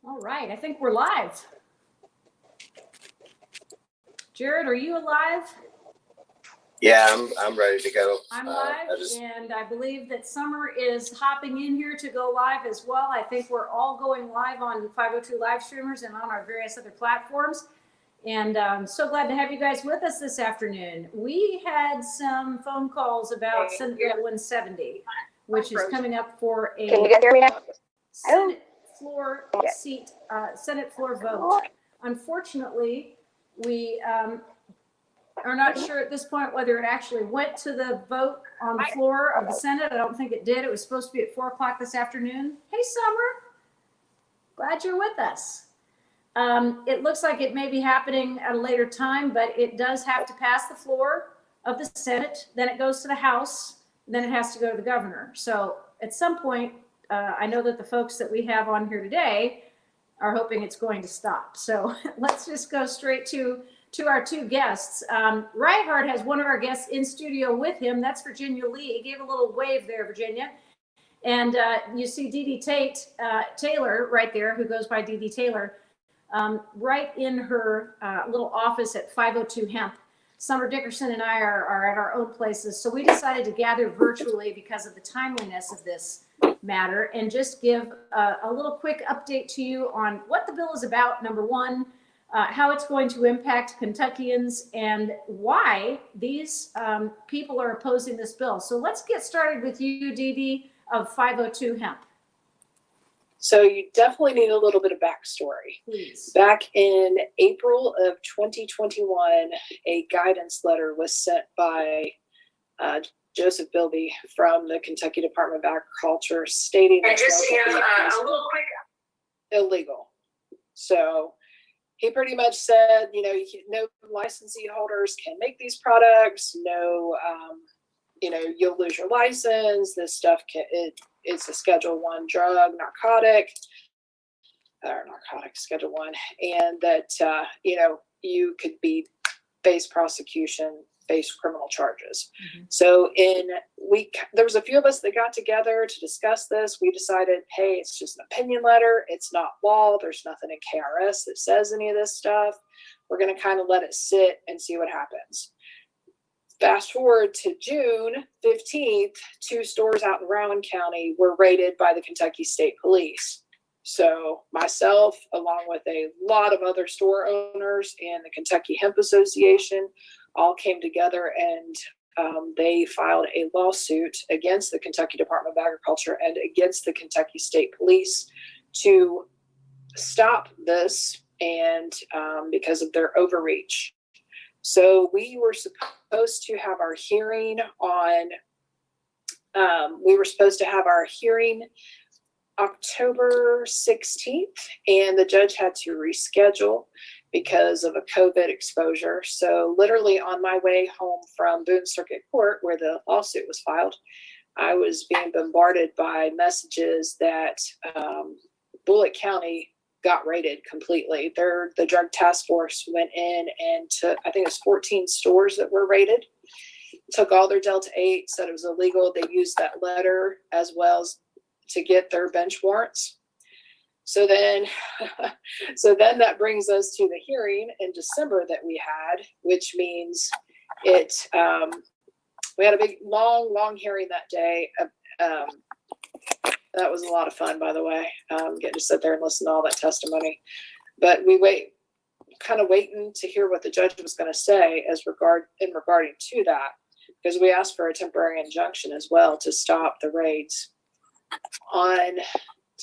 All right, I think we're live. Jared, are you alive? Yeah, I'm ready to go. I'm live, and I believe that Summer is hopping in here to go live as well. I think we're all going live on 502 live streamers and on our various other platforms. And I'm so glad to have you guys with us this afternoon. We had some phone calls about Senate Bill 170, which is coming up for a Can you guys hear me now? Senate floor seat, Senate floor vote. Unfortunately, we are not sure at this point whether it actually went to the vote on the floor of the Senate. I don't think it did. It was supposed to be at 4 o'clock this afternoon. Hey, Summer. Glad you're with us. It looks like it may be happening at a later time, but it does have to pass the floor of the Senate. Then it goes to the House. Then it has to go to the governor. So at some point, I know that the folks that we have on here today are hoping it's going to stop. So let's just go straight to our two guests. Reinhardt has one of our guests in studio with him. That's Virginia Lee. He gave a little wave there, Virginia. And you see Dee Dee Taylor right there, who goes by Dee Dee Taylor, right in her little office at 502 Hemp. Summer Dickerson and I are at our own places. So we decided to gather virtually because of the timeliness of this matter and just give a little quick update to you on what the bill is about, number one, how it's going to impact Kentuckians, and why these people are opposing this bill. So let's get started with you, Dee Dee, of 502 Hemp. So you definitely need a little bit of backstory. Please. Back in April of 2021, a guidance letter was sent by Joseph Bilby from the Kentucky Department of Agriculture stating that a little quick illegal. So he pretty much said, no licensee holders can make these products. No, you'll lose your license. This stuff it's a Schedule I drug, Schedule I, and that you could face prosecution, face criminal charges. Mm-hmm. So there was a few of us that got together to discuss this. We decided, hey, it's just an opinion letter. It's not law. There's nothing in KRS that says any of this stuff. We're going to kind of let it sit and see what happens. Fast forward to June 15th, 2 stores out in Rowan County were raided by the Kentucky State Police. So myself, along with a lot of other store owners and the Kentucky Hemp Association, all came together, and they filed a lawsuit against the Kentucky Department of Agriculture and against the Kentucky State Police to stop this, and because of their overreach. So we were supposed to have our hearing October 16th, and the judge had to reschedule because of a COVID exposure. So literally on my way home from Boone Circuit Court, where the lawsuit was filed, I was being bombarded by messages that Bullitt County got raided completely. The drug task force went in and took, I think it was 14 stores that were raided, took all their Delta 8, said it was illegal. They used that letter as well as to get their bench warrants. So then that brings us to the hearing in December that we had, which means we had a big, long hearing that day. That was a lot of fun, by the way, getting to sit there and listen to all that testimony. But we waiting to hear what the judge was going to say regarding to that, because we asked for a temporary injunction as well to stop the raids. On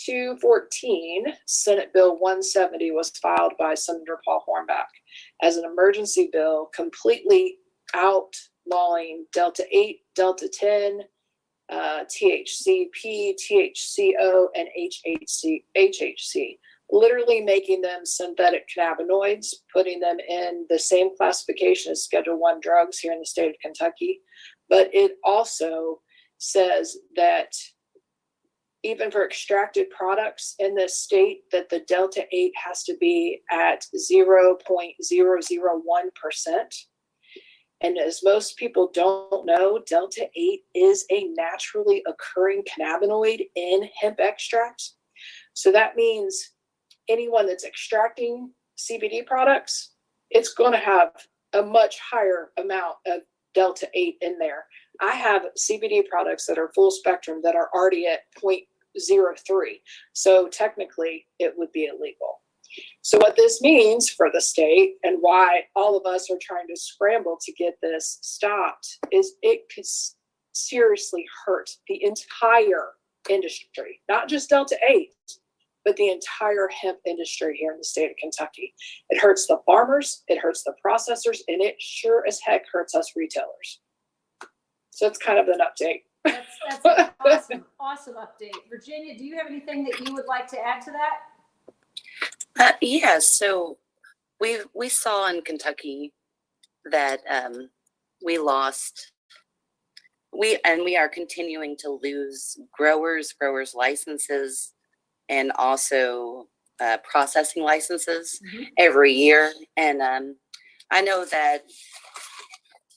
2/14, Senate Bill 170 was filed by Senator Paul Hornback as an emergency bill, completely outlawing Delta 8, Delta 10, THCP, THCO, and HHC, literally making them synthetic cannabinoids, putting them in the same classification as Schedule I drugs here in the state of Kentucky. But it also says that even for extracted products in this state, that the Delta 8 has to be at 0.001%. And as most people don't know, Delta 8 is a naturally occurring cannabinoid in hemp extracts. So that means anyone that's extracting CBD products, it's going to have a much higher amount of Delta 8 in there. I have CBD products that are full spectrum that are already at 0.03. So technically it would be illegal. So what this means for the state and why all of us are trying to scramble to get this stopped is it could seriously hurt the entire industry, not just Delta 8, but the entire hemp industry here in the state of Kentucky. It hurts the farmers, it hurts the processors, and it sure as heck hurts us retailers. So it's kind of an update. That's an awesome, awesome update. Virginia, do you have anything that you would like to add to that? Yeah, so we saw in Kentucky that we are continuing to lose growers licenses and also processing licenses every year. And I know that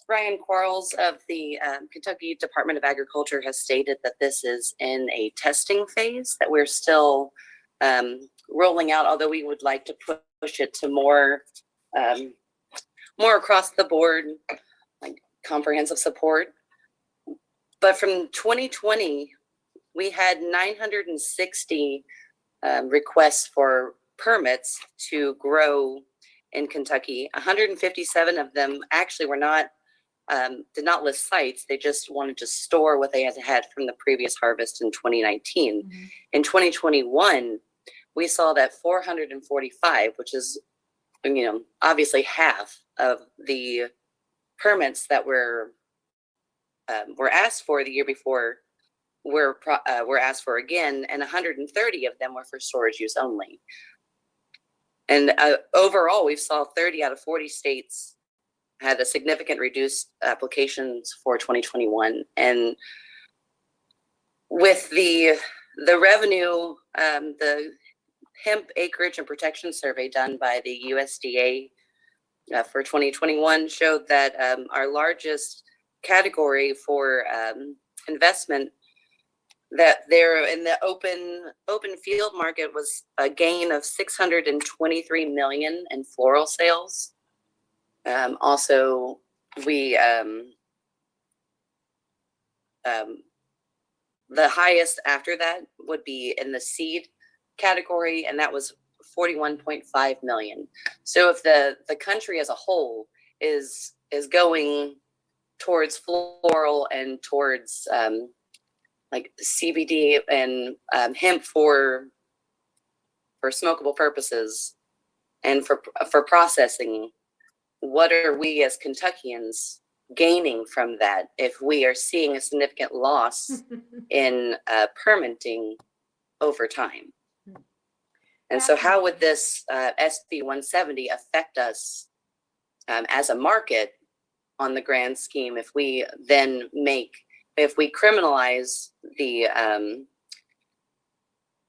Brian Quarles of the Kentucky Department of Agriculture has stated that this is in a testing phase, that we're still rolling out, although we would like to push it to more across the board, like comprehensive support. But from 2020, we had 960 requests for permits to grow in Kentucky. 157 of them actually were not, did not list sites. They just wanted to store what they had from the previous harvest in 2019. Mm-hmm. In 2021, we saw that 445, which is, obviously half of the permits that were asked for the year before were asked for again, and 130 of them were for storage use only. And overall, we saw 30 out of 40 states had a significant reduced applications for 2021. And with the revenue, the hemp acreage and protection survey done by the USDA for 2021 showed that our largest category for investment, that there in the open field market was a gain of 623 million in floral sales. Also, we the highest after that would be in the seed category, and that was 41.5 million. So if the country as a whole is going towards floral and towards like CBD and hemp for smokable purposes and for processing, what are we as Kentuckians gaining from that if we are seeing a significant loss in permitting over time? And so how would this SB 170 affect us as a market on the grand scheme if we then if we criminalize the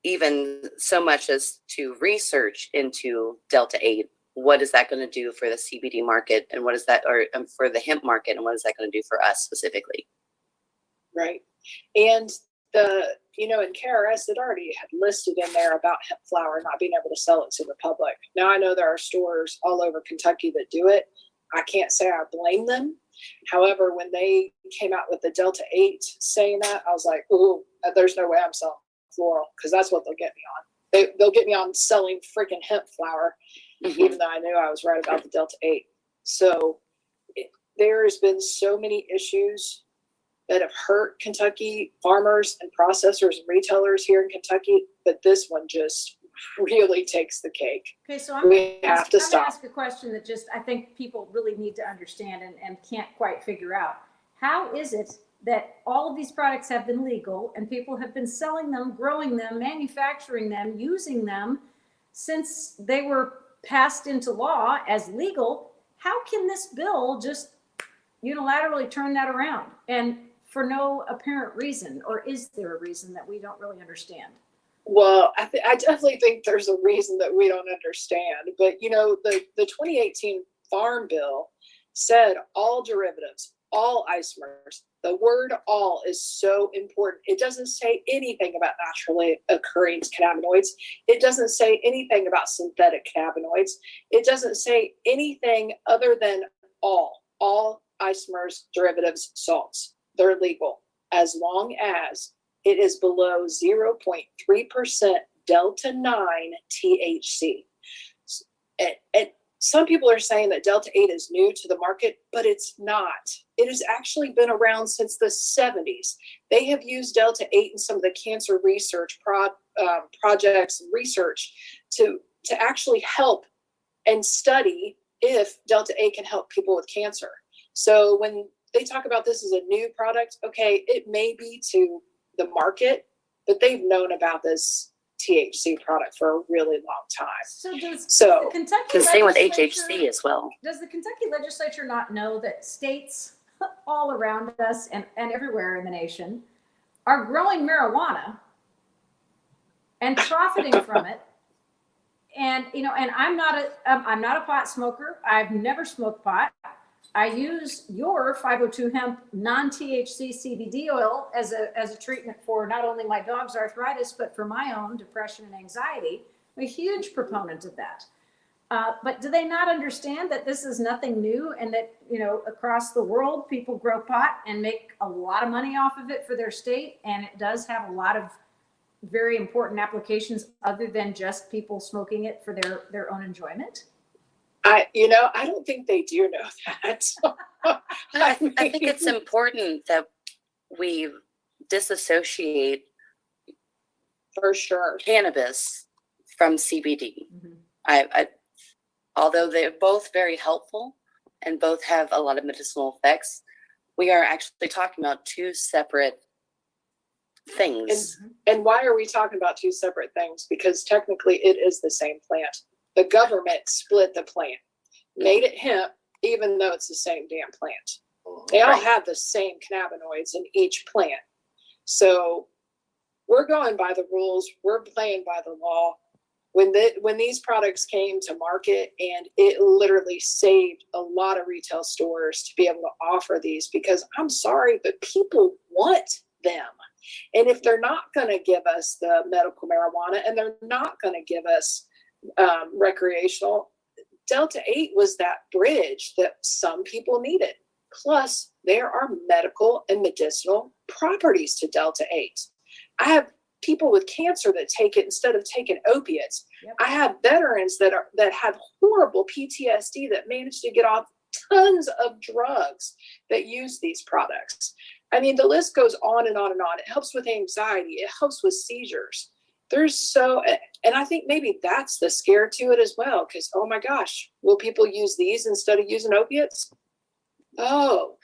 even so much as to research into Delta 8? What is that going to do for the CBD market, and what is that, or for the hemp market, and what is that going to do for us specifically? Right. And in KRS, it already had listed in there about hemp flower not being able to sell it to the public. Now I know there are stores all over Kentucky that do it. I can't say I blame them. However, when they came out with the Delta 8 saying that, I was like, ooh, there's no way I'm selling floral, because that's what they'll get me on. They'll get me on selling freaking hemp flower, even though I knew I was right about the Delta 8. So there has been so many issues that have hurt Kentucky farmers and processors and retailers here in Kentucky, but this one just really takes the cake. Okay, so I'm We gonna have to stop. ask a question that just I think people really need to understand and can't quite figure out. How is it that all of these products have been legal and people have been selling them, growing them, manufacturing them, using them since they were passed into law as legal? How can this bill just unilaterally turn that around, and for no apparent reason? Or is there a reason that we don't really understand? Well, I definitely think there's a reason that we don't understand. But, the 2018 Farm Bill said all derivatives, all isomers. The word all is so important. It doesn't say anything about naturally occurring cannabinoids. It doesn't say anything about synthetic cannabinoids. It doesn't say anything other than all isomers, derivatives, salts. They're legal as long as it is below 0.3% Delta 9 THC. And some people are saying that Delta 8 is new to the market, but it's not. It has actually been around since the 70s. They have used Delta 8 in some of the cancer research projects and research to actually help and study if Delta 8 can help people with cancer. So when they talk about this as a new product, okay, it may be to the market, but they've known about this THC product for a really long time. So does So the Kentucky And same with legislature- HHC as well. Does the Kentucky legislature not know that states all around us and everywhere in the nation are growing marijuana and profiting from it? And, you know, and I'm not a pot smoker. I've never smoked pot. I use your 502 hemp non-THC CBD oil as a treatment for not only my dog's arthritis, but for my own depression and anxiety. I'm a huge proponent of that. But do they not understand that this is nothing new and that, you know, across the world, people grow pot and make a lot of money off of it for their state? And it does have a lot of very important applications other than just people smoking it for their own enjoyment? I don't think they do know that. I think it's important that we disassociate for sure. cannabis from CBD. Mm-hmm. Although they're both very helpful and both have a lot of medicinal effects, we are actually talking about two separate things. And why are we talking about two separate things? Because technically it is the same plant. The government split the plant, made it hemp, even though it's the same damn plant. They all Right. have the same cannabinoids in each plant. So we're going by the rules. We're playing by the law. When these products came to market, and it literally saved a lot of retail stores to be able to offer these, because I'm sorry, but people want them. And if they're not going to give us the medical marijuana and they're not going to give us recreational, Delta 8 was that bridge that some people needed. Plus, there are medical and medicinal properties to Delta 8. I have people with cancer that take it instead of taking opiates. Yep. I have veterans that have horrible PTSD that managed to get off tons of drugs that use these products. I mean, the list goes on and on and on. It helps with anxiety. It helps with seizures. And I think maybe that's the scare to it as well. Because, oh my gosh, will people use these instead of using opiates? Oh,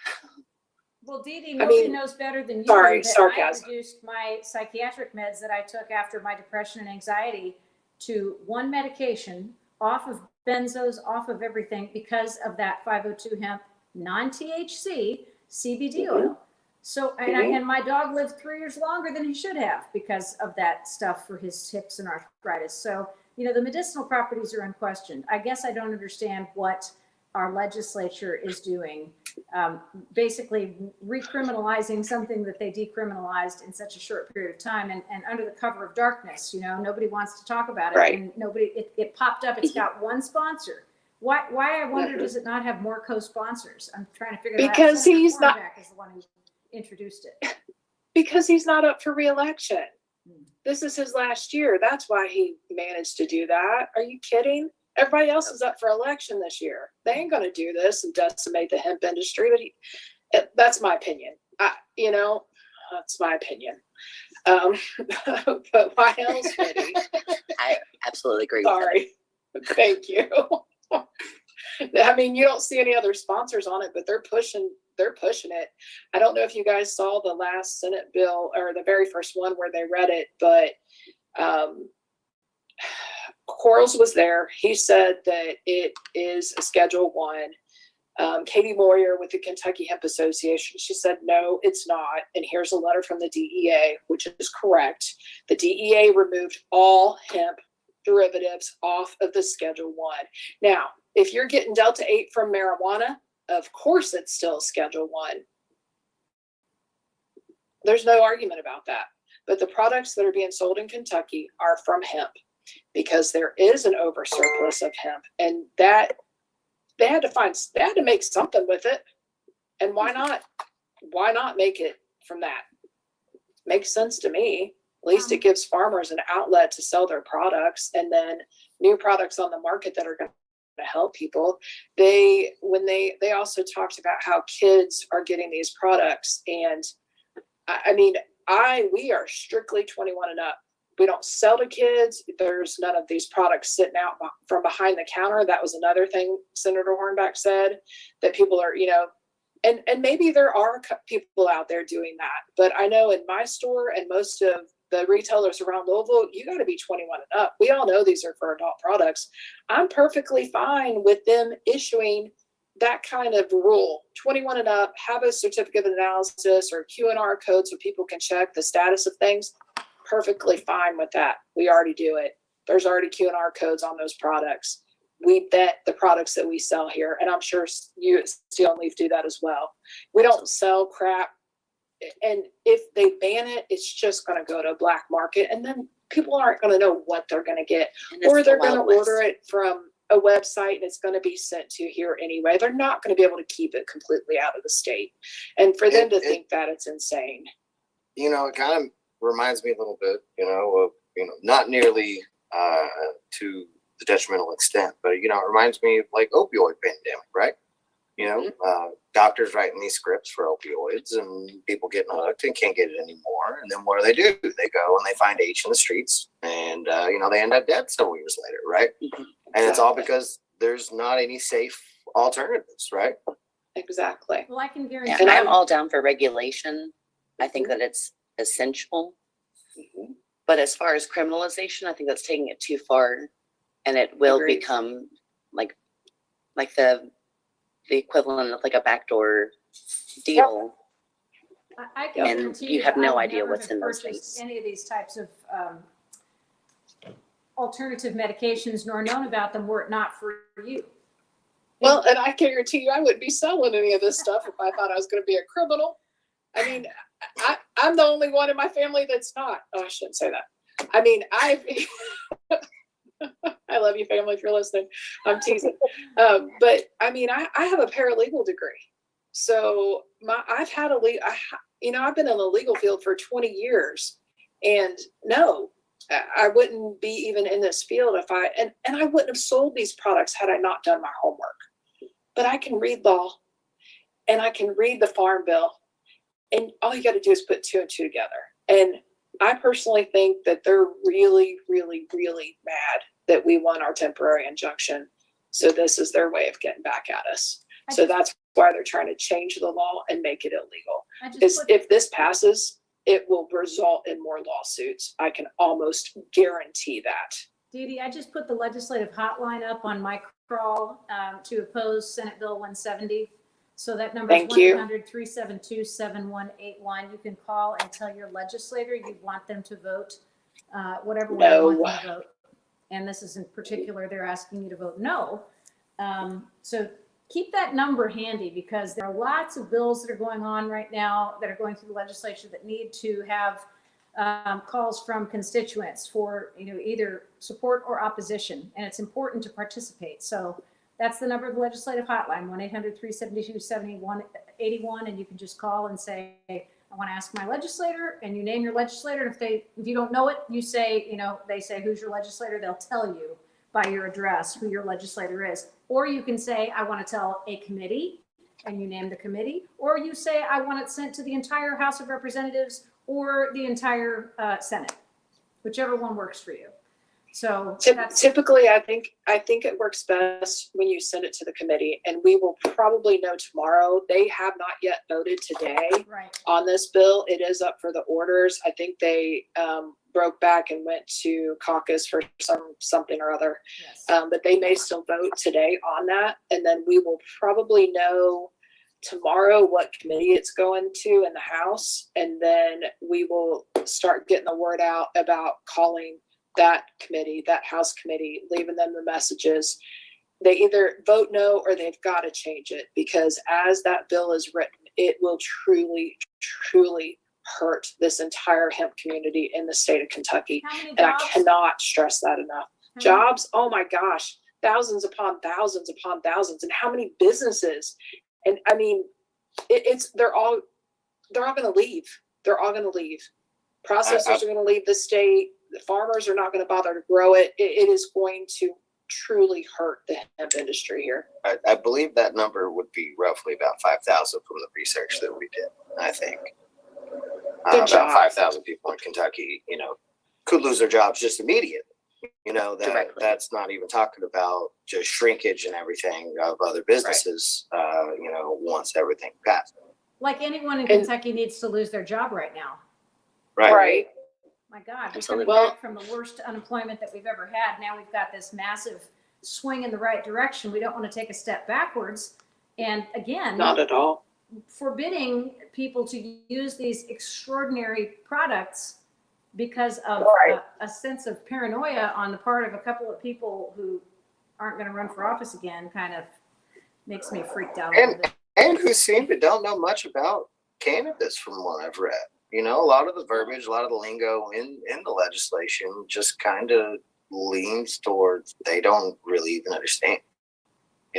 Well, Dee Dee, I nobody mean, knows better than you. sorry, that sarcasm. I reduced my psychiatric meds that I took after my depression and anxiety to one medication, off of benzos, off of everything, because of that 502 hemp non-THC CBD oil. So, and my dog lived 3 years longer than he should have because of that stuff for his hips and arthritis. So, you know, the medicinal properties are unquestioned. I guess I don't understand what our legislature is doing, basically recriminalizing something that they decriminalized in such a short period of time, and under the cover of darkness. You know, nobody wants to talk about it, Right. and it popped up. It's got one sponsor. Why I wonder, does it not have more co-sponsors? I'm trying to figure that out. Because Senator he's not- Hornback is the one who introduced it. because he's not up for reelection. Hmm. This is his last year. That's why he managed to do that. Are you kidding? Everybody else is up for election this year. They ain't going to do this and decimate the hemp industry. But that's my opinion. That's my opinion. But why else would he? I absolutely agree with that. Sorry. Thank you. I mean, you don't see any other sponsors on it, but they're pushing it. I don't know if you guys saw the last Senate bill, or the very first one where they read it, but Quarles was there. He said that it is a Schedule 1. Katie Moyer with the Kentucky Hemp Association, she said, no, it's not. And here's a letter from the DEA, which is correct. The DEA removed all hemp derivatives off of the Schedule 1. Now, if you're getting Delta 8 from marijuana, of course it's still Schedule 1. There's no argument about that. But the products that are being sold in Kentucky are from hemp because there is an oversurplus of hemp, and that they had to make something with it. And why not make it from that? Makes sense to me. At least it gives farmers an outlet to sell their products, and then new products on the market that are going to help people. They also talked about how kids are getting these products, and we are strictly 21 and up. We don't sell to kids. There's none of these products sitting out from behind the counter. That was another thing Senator Hornback said, that people are, and maybe there are people out there doing that, but I know in my store and most of the retailers around Louisville, you got to be 21 and up. We all know these are for adult products. I'm perfectly fine with them issuing that kind of rule. 21 and up, have a certificate of analysis or Q&R code so people can check the status of things. Perfectly fine with that. We already do it. There's already Q&R codes on those products. We vet the products that we sell here, and I'm sure you at Steel and Leaf do that as well. We don't sell crap, and if they ban it, it's just going to go to a black market, and then people aren't going to know what they're going to get, or they're going to order it from a website and it's going to be sent to here anyway. They're not going to be able to keep it completely out of the state, and for them to think that, it's insane. It kind of reminds me a little bit, of not nearly to the detrimental extent, but it reminds me of like opioid pandemic, right? Doctors writing these scripts for opioids, and people getting hooked and can't get it anymore. And then what do? They go and they find H in the streets, and they end up dead several years later, right? Mm-hmm. And it's all because there's not any safe alternatives, right? Exactly. Well, I can guarantee. Yeah, and I'm all down for regulation. I think that it's essential. Mhm. But as far as criminalization, I think that's taking it too far, and it will Agreed. become like the equivalent of like a backdoor deal. I can And guarantee you have that no I would idea never what's have in those purchased things. any of these types of alternative medications, nor known about them were it not for you. Well, and I guarantee you I wouldn't be selling any of this stuff if I thought I was going to be a criminal. I mean, I'm the only one in my family that's not. Oh, I shouldn't say that. I mean, I love you, family, if you're listening. I'm teasing. But I mean, I have a paralegal degree. So I've been in the legal field for 20 years. And no, I wouldn't be even in this field if and I wouldn't have sold these products had I not done my homework. But I can read law, and I can read the Farm Bill, and all you got to do is put two and two together. And I personally think that they're really, really, really mad that we won our temporary injunction. So this is their way of getting back at us. So that's why they're trying to change the law and make it illegal. Because if this passes, it will result in more lawsuits. I can almost guarantee that. Dee Dee, I just put the legislative hotline up on my crawl to oppose Senate Bill 170. So that number is 1-800-372-7181. You can call and tell your legislator you want them to vote whatever way you want them to vote. And this is in particular, they're asking you to vote no. So keep that number handy, because there are lots of bills that are going on right now that are going through the legislature that need to have calls from constituents for either support or opposition, and it's important to participate. So that's the number of the legislative hotline, 1-800-372-7181, and you can just call and say, I want to ask my legislator, and you name your legislator. And if you don't know it, you say, they say, who's your legislator? They'll tell you by your address who your legislator is. Or you can say, I want to tell a committee, and you name the committee. Or you say, I want it sent to the entire House of Representatives or the entire Senate, whichever one works for you. So typically, I think it works best when you send it to the committee, and we will probably know tomorrow. They have not yet voted today on this bill. It is up for the orders. I think they broke back and went to caucus for something or other, but they may still vote today on that, and then we will probably know tomorrow what committee it's going to in the House, and then we will start getting the word out about calling that committee, that House committee, leaving them the messages. they either vote no or they've got to change it, because as that bill is written, it will truly, truly hurt this entire hemp community in the state of Kentucky. How many And I jobs? cannot stress that enough. How many- Jobs, oh my gosh, thousands upon thousands upon thousands. And how many businesses? And I mean, they're all going to leave. They're all going to leave. Processors are going to leave the state. The farmers are not going to bother to grow it. It is going to truly hurt the hemp industry here. I believe that number would be roughly about 5,000 from the research that we did. I think Good job. about 5,000 people in Kentucky, could lose their jobs just immediately. Directly. That's not even talking about just shrinkage and everything of other businesses. Once everything passes. Like anyone in And- Kentucky needs to lose their job right now. Right. My God, we're Absolutely. coming Well- back from the worst unemployment that we've ever had. Now we've got this massive swing in the right direction. We don't want to take a step backwards. And again, Not at all. forbidding people to use these extraordinary products because of a sense of paranoia on the part of a couple of people who aren't going to run for office again kind of makes me freaked out a little bit. And who seem to don't know much about cannabis from what I've read. A lot of the verbiage, a lot of the lingo in the legislation just kind of leans towards they don't really even understand.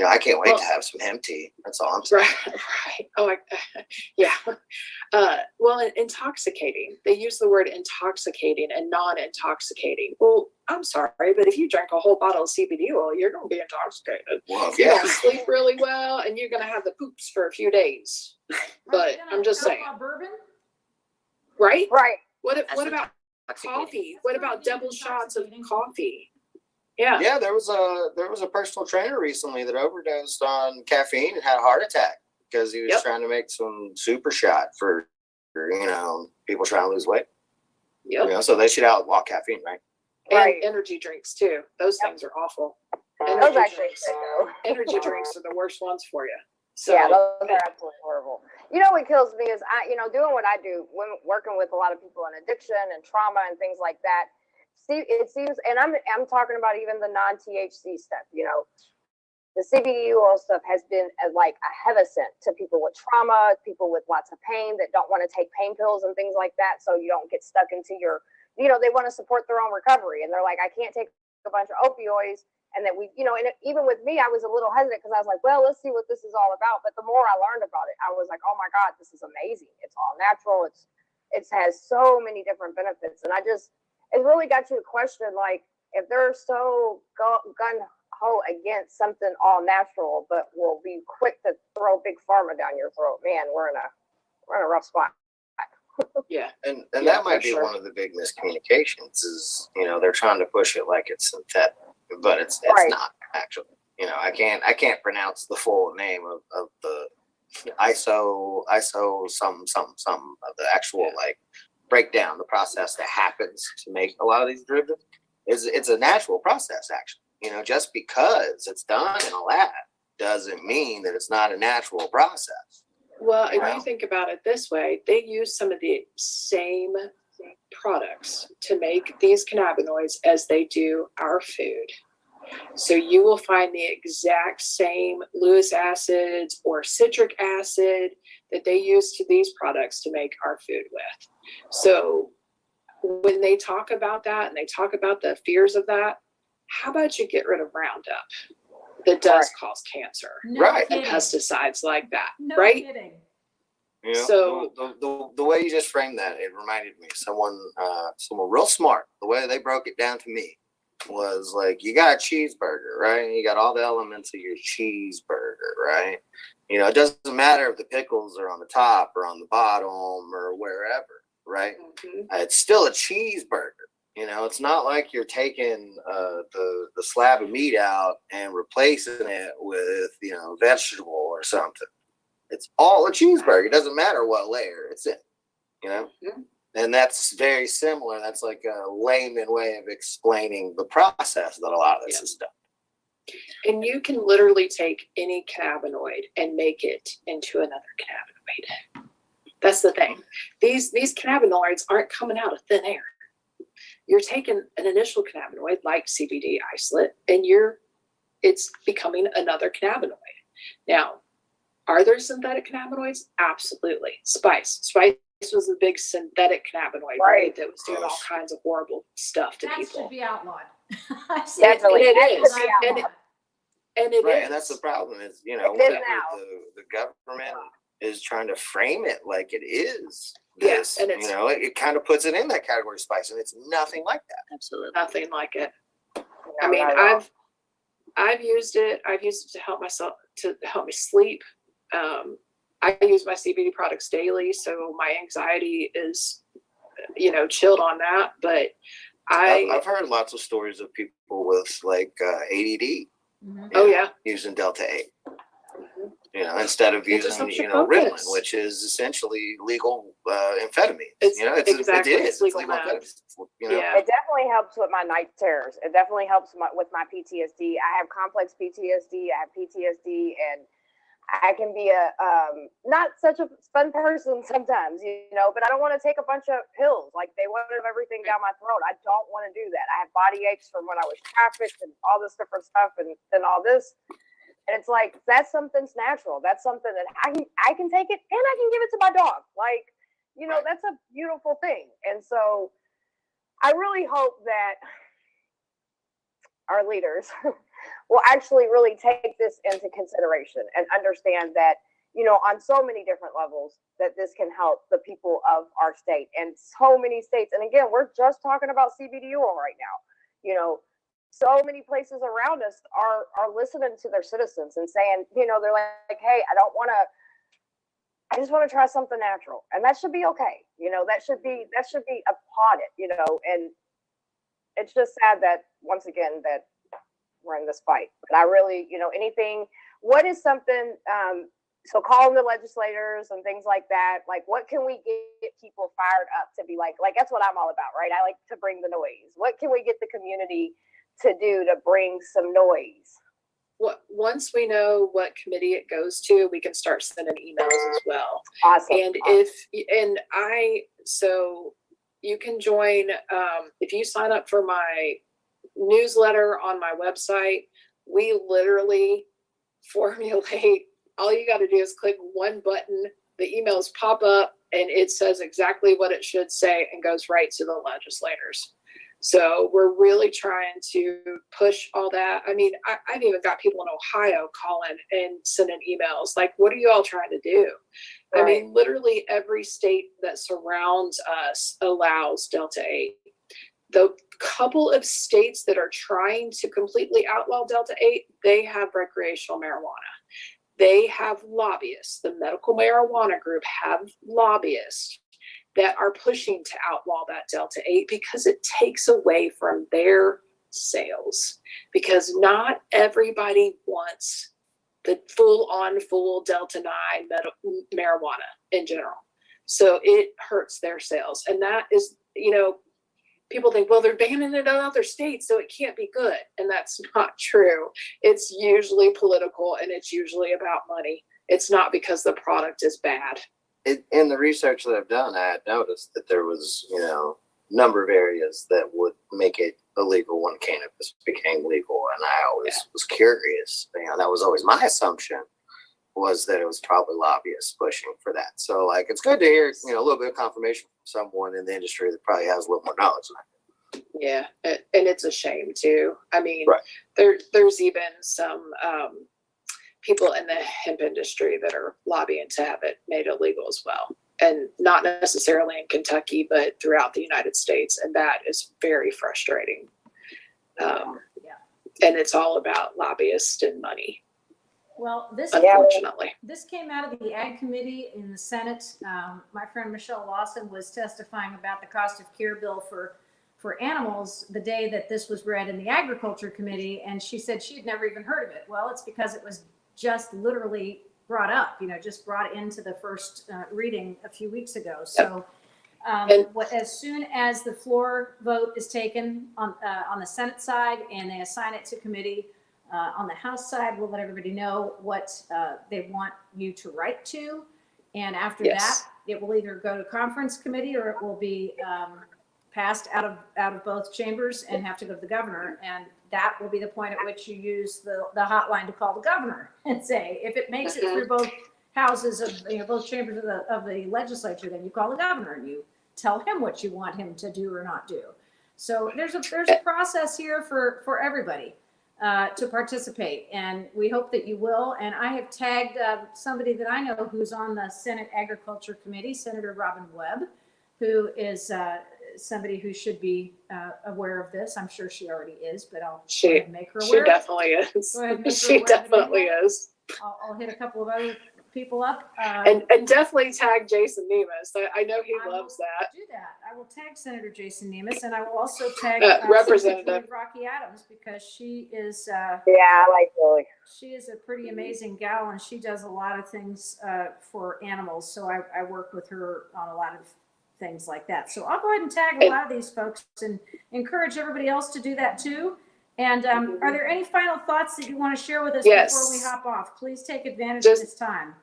I can't wait Well- to have some hemp tea. That's all I'm saying. Right. Oh, yeah. Well, intoxicating. They use the word intoxicating and non-intoxicating. Well, I'm sorry, but if you drink a whole bottle of CBD oil, you're going to be intoxicated. Well, You're yeah. going to sleep really well, and you're going to have the poops for a few days. But I'm just saying, Bourbon? right? Right. What That's about intoxicating. coffee? What about That's not double shots of intoxicating. coffee? Yeah. Yeah, there was a personal trainer recently that overdosed on caffeine and had a heart attack because he was Yep. trying to make some super shot for people trying to lose weight. Yep. So they should outlaw caffeine, right? And Right. energy drinks too. Those things are awful. Those Energy actually drinks. sicko. Energy drinks are the worst ones for you. So Yeah, those are absolutely horrible. What kills me is doing what I do, when working with a lot of people in addiction and trauma and things like that. See, it seems, and I'm talking about even the non-THC stuff. The CBD oil stuff has been like a heaven sent to people with trauma, people with lots of pain that don't want to take pain pills and things like that, so you don't get stuck into your, they want to support their own recovery, and they're like, I can't take a bunch of opioids. And that and even with me, I was a little hesitant because I was like, well, let's see what this is all about. But the more I learned about it, I was like, oh my God, this is amazing. It's all natural. It has so many different benefits. And it really got you to question, like, if they're so gun ho against something all natural, but will be quick to throw big pharma down your throat, man, we're in a rough spot. yeah. And Yeah, that might for be sure. one of the big miscommunications is, they're trying to push it like it's synthetic, but it's Right. not actually. I can't pronounce the full name of the ISO some of the actual breakdown, the process that happens to make a lot of these derivatives. It's a natural process actually. Just because it's done in a lab doesn't mean that it's not a natural process. Well, if Wow. you think about it this way, they use some of the same products to make these cannabinoids as they do our food. So you will find the exact same Lewis acids or citric acid that they use to these products to make our food with. So when they talk about that and they talk about the fears of that, how about you get rid of Roundup that does cause cancer No Right. and kidding. pesticides like that, No right? kidding. So- the way you just framed that, it reminded me of someone real smart. The way they broke it down to me was like, you got a cheeseburger, right? You got all the elements of your cheeseburger, right? It doesn't matter if the pickles are on the top or on the bottom or wherever, right? Mhm. It's still a cheeseburger. It's not like you're taking the slab of meat out and replacing it with vegetable or something. It's all a cheeseburger. It doesn't matter what layer it's in. Mhm. And that's very similar. That's like a layman way of explaining the process that a lot of this is done. And you can literally take any cannabinoid and make it into another cannabinoid. That's the thing. These cannabinoids aren't coming out of thin air. You're taking an initial cannabinoid like CBD isolate and you're it's becoming another cannabinoid. Now, are there synthetic cannabinoids? Absolutely. Spice was a big synthetic cannabinoid, right? That was doing all kinds of horrible stuff to That people. should be outlawed. I've seen Definitely. And it That is. should be And outlawed. And it Right, is. and that's the problem is, It is whenever now. the government is trying to frame it like it is Yes, this, and it's- it kind of puts it in that category of spice, and it's nothing like that. Absolutely. Nothing like it. I No, mean, not at all. I've used it. I've used it to help me sleep. I use my CBD products daily, so my anxiety is, chilled on that. But I've heard lots of stories of people with like ADD Mhm. oh yeah, using Delta 8, instead of It just using, helps you Ritalin, focus. which is essentially legal amphetamine. It's It is. It's legal legal meth. amphetamine. Yeah. It definitely helps with my night terrors. It definitely helps with my PTSD. I have complex PTSD. I have PTSD, and I can be a not such a fun person sometimes, but I don't want to take a bunch of pills. Like they want everything down my throat. I don't want to do that. I have body aches from when I was trafficked and all this different stuff, and then all this. And it's like that's something's natural. That's something that I can take it and I can give it to my dog. Like, that's a beautiful thing. And so I really hope that our leaders will actually really take this into consideration and understand that, on so many different levels, that this can help the people of our state and so many states. And again, we're just talking about CBD oil right now. So many places around us are listening to their citizens and saying, they're like, hey, I just want to try something natural, and that should be okay. That should be applauded. And it's just sad that once again that we're in this fight. But I really, anything. What is something? So calling the legislators and things like that. Like, what can we get people fired up to be like? Like that's what I'm all about, right? I like to bring the noise. What can we get the community to do to bring some noise? Once we know what committee it goes to, we can start sending emails as well. Awesome. And so you can join, if you sign up for my newsletter on my website, we literally formulate, all you got to do is click one button, the emails pop up and it says exactly what it should say and goes right to the legislators. So we're really trying to push all that. I mean, I've even got people in Ohio calling and sending emails like, what are you all trying to do? Right. I mean, literally every state that surrounds us allows Delta 8. The couple of states that are trying to completely outlaw Delta 8, they have recreational marijuana. They have lobbyists. The medical marijuana group have lobbyists that are pushing to outlaw that Delta 8 because it takes away from their sales. Because not everybody wants the full Delta 9 marijuana in general. So it hurts their sales. And that is, people think, well, they're banning it in other states, so it can't be good. And that's not true. It's usually political and it's usually about money. It's not because the product is bad. In the research that I've done, I had noticed that there was, number of areas that would make it illegal when cannabis became legal. And I always was curious. That was always my assumption, was that it was probably lobbyists pushing for that. So like, it's good to hear, a little bit of confirmation from someone in the industry that probably has a little more knowledge than I do. Yeah, and it's a shame too. I mean, Right. there's even some people in the hemp industry that are lobbying to have it made illegal as well. And not necessarily in Kentucky, but throughout the United States. And that is very frustrating. And it's all about lobbyists and money, Well, unfortunately. this came out of the Ag Committee in the Senate. My friend Michelle Lawson was testifying about the cost of care bill for animals the day that this was read in the Agriculture Committee, and she said she had never even heard of it. Well, it's because it was just literally brought up, just brought into the first reading a few weeks ago. So as soon as the floor vote is taken on the Senate side and they assign it to committee, on the House side, we'll let everybody know what they want you to write to. And after Yes. that, it will either go to conference committee or it will be passed out of both chambers and have to go to the governor. And that will be the point at which you use the hotline to call the governor and say, if it makes it through both houses of, both chambers of the legislature, then you call the governor and you tell him what you want him to do or not do. So there's a process here for everybody to participate, and we hope that you will. And I have tagged somebody that I know who's on the Senate Agriculture Committee, Senator Robin Webb, who is somebody who should be aware of this. I'm sure she already is, but I'll go ahead and make her aware. She definitely is. Go ahead and make her She aware of it definitely anyway. is. I'll hit a couple of other people up. And definitely tag Jason Nemus. I know he I loves will that. do that. I will tag Senator Jason Nemus, and I will also tag Representative. Senator Rocky Adams, because she is Yeah, I like Lily. she is a pretty amazing gal, and she does a lot of things for animals. So I work with her on a lot of things like that. So I'll go ahead and tag a lot of these folks and encourage everybody else to do that too. And are there any final thoughts that you want to share with us Yes. before we hop off? Please take advantage of this time.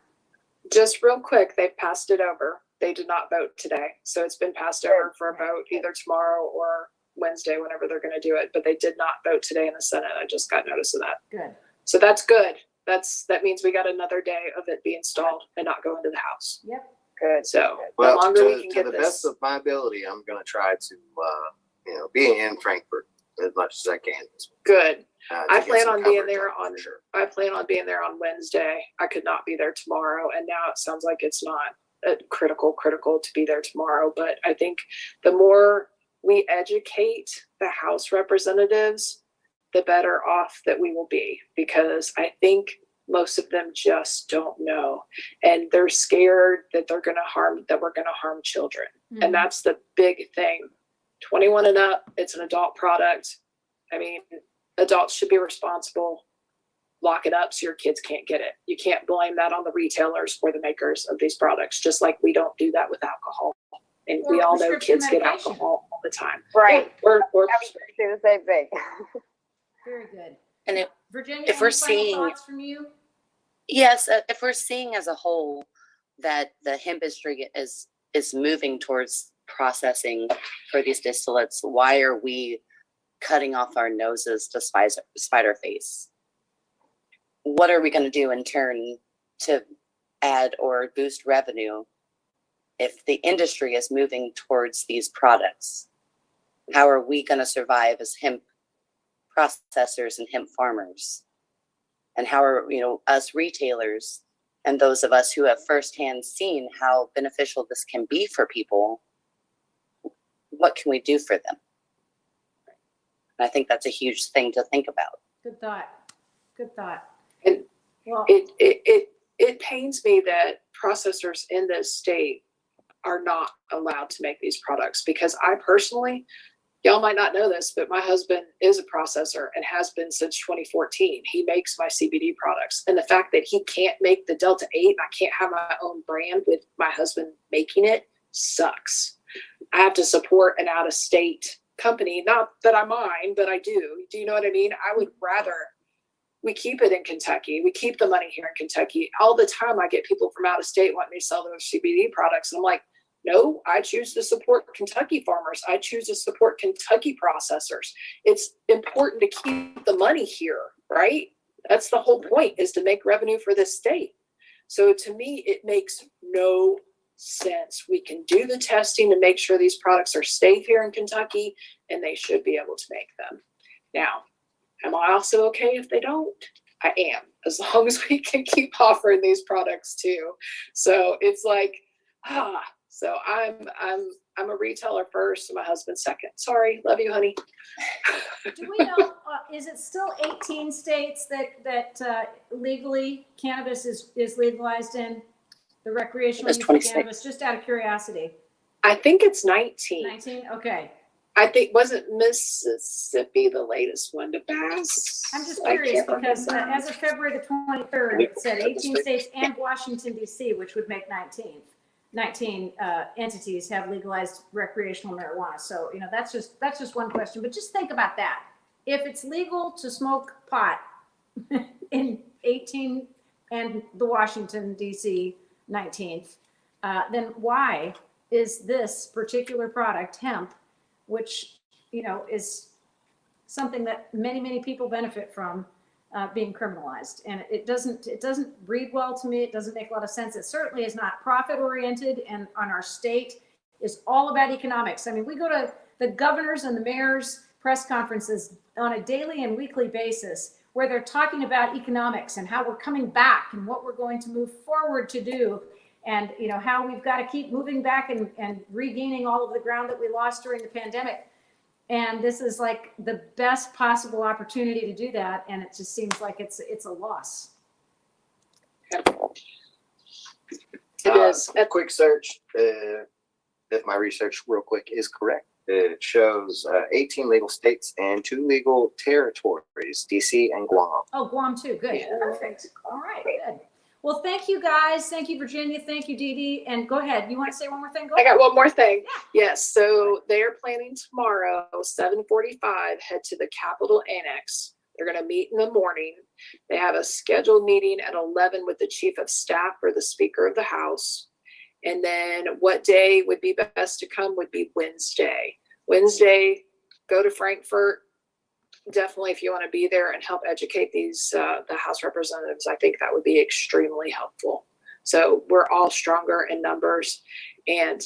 Just real quick, they've passed it over. They did not vote today. So it's been passed over for a vote either tomorrow or Wednesday, whenever they're going to do it. But they did not vote today in the Senate. I just got notice of that. Good. So that's good. That means we got another day of it being installed and not going to the House. Yep. Good. So the Well, longer we to can the get best this. of my ability, I'm going to try to, be in Frankfurt as much as I can. Good. To I get plan some on being coverage there it, on- for sure. I plan on being there on Wednesday. I could not be there tomorrow. And now it sounds like it's not critical to be there tomorrow. But I think the more we educate the House representatives, the better off that we will be, because I think most of them just don't know. And they're scared that we're going to harm children. Mm-hmm. And that's the big thing. 21 and up, it's an adult product. I mean, adults should be responsible. Lock it up so your kids can't get it. You can't blame that on the retailers or the makers of these products, just like we don't do that with alcohol. And we Or all know prescription kids get medication. alcohol all the time. Right. Or I was gonna say the same thing. Very good. And Virginia, if we're any final seeing- thoughts from you? yes, if we're seeing as a whole that the hemp industry is moving towards processing for these distillates, why are we cutting off our noses to spider face? What are we going to do in turn to add or boost revenue if the industry is moving towards these products? How are we going to survive as hemp processors and hemp farmers? And how are, us retailers and those of us who have firsthand seen how beneficial this can be for people, what can we do for them? And I think that's a huge thing to think about. Good thought. Good thought. And Well, it pains me that processors in this state are not allowed to make these products, because I personally, y'all might not know this, but my husband is a processor and has been since 2014. He makes my CBD products. And the fact that he can't make the Delta 8, I can't have my own brand with my husband making it, sucks. I have to support an out-of-state company. Not that I mind, but I do. Do you know what I mean? I would rather we keep it in Kentucky. We keep the money here in Kentucky. All the time I get people from out of state wanting me to sell those CBD products. And I'm like, no, I choose to support Kentucky farmers. I choose to support Kentucky processors. It's important to keep the money here, right? That's the whole point, is to make revenue for this state. So to me, it makes no sense. We can do the testing to make sure these products are safe here in Kentucky, and they should be able to make them. Now, am I also okay if they don't? I am, as long as we can keep offering these products too. So it's like, so I'm a retailer first and my husband second. Sorry, love you, honey. do we know, is it still 18 states that legally cannabis is legalized in? The recreational It's use of 26. cannabis, just out of curiosity. I think it's 19. 19? Okay. I think, wasn't Mississippi the latest one to pass? I'm just I curious can't because remember. as of February the 23rd, it said 18 states and Washington DC, which would make 19 entities have legalized recreational marijuana. So, that's just one question, but just think about that. If it's legal to smoke pot in 18 and the Washington DC 19th, then why is this particular product, hemp, which, you know, is something that many, many people benefit from being criminalized. And it doesn't read well to me. It doesn't make a lot of sense. It certainly is not profit oriented, and on our state is all about economics. I mean, we go to the governors and the mayor's press conferences on a daily and weekly basis where they're talking about economics and how we're coming back and what we're going to move forward to do. And, you know, how we've got to keep moving back and regaining all of the ground that we lost during the pandemic. And this is like the best possible opportunity to do that. And it just seems like it's a loss. It is. A quick search, if my research real quick is correct, it shows 18 legal states and 2 legal territories, DC and Guam. Oh, Guam too. Good. Yeah. Perfect. All right. Good. Well, thank you guys. Thank you, Virginia. Thank you, Dee Dee. And go ahead. You want to say one more thing? Go I ahead. got one more thing. Yes, so they are planning tomorrow, 7:45, head to the Capitol Annex. They're going to meet in the morning. They have a scheduled meeting at 11 with the Chief of Staff or the Speaker of the House. And then what day would be best to come would be Wednesday. Wednesday, go to Frankfurt. Definitely, if you want to be there and help educate these, the House representatives, I think that would be extremely helpful. So we're all stronger in numbers, and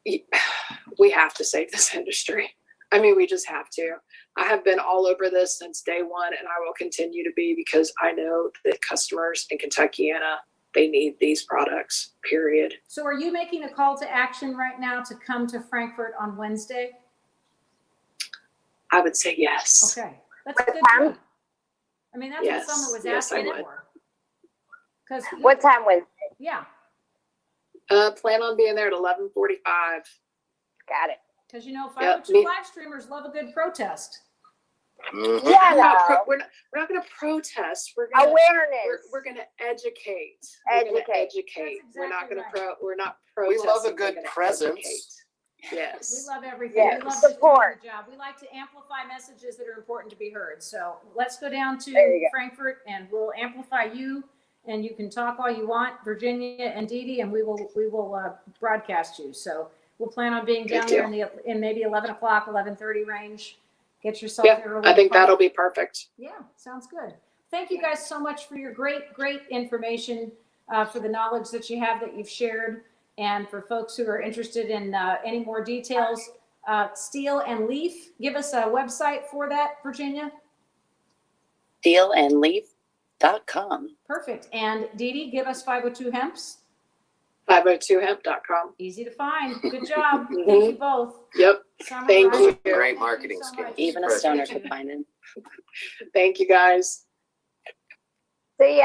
we have to save this industry. I mean, we just have to. I have been all over this since day one, and I will continue to be, because I know that customers in Kentuckiana, they need these products, period. So are you making a call to action right now to come to Frankfurt on Wednesday? I would say yes. Okay. That's a What good time? job. I mean, that's Yes. what someone was Yes, I asking would. for. Because, What time was? yeah, Plan on being there at 11:45. Got it. because, you know, Yeah, 502 me- live streamers love a good protest. Mhm. Yeah. We're not going to protest. We're going to Awareness. we're going to educate. We're gonna Educate. educate. That's We're not exactly going to right. we're not We protesting. love a we're good gonna presence. educate. We Yes. love everything. Yeah, We love just doing support. the job. We like to amplify messages that are important to be heard. So let's go down There to you go. Frankfurt and we'll amplify you, and you can talk all you want, Virginia and Dee Dee, and we will broadcast you. So we'll plan on being down Good there in maybe 11 o'clock, 11:30 range. Get yourself Yeah, there early. I think that'll be perfect. Yeah, sounds good. Thank you guys so much for your great information, for the knowledge that you have, that you've shared. And for folks who are interested in any more details, Steel and Leaf, give us a website for that, Virginia. Steelandleaf.com. Perfect. And Dee Dee, give us 502 Hemps. 502hemp.com. Easy to find. Good job. Thank Mhm. you both. Yep. Summer, Thank Ryan, you. Great thank marketing you so scheme. much. Even a Perfect. stoner could find it. Thank you, guys. See ya.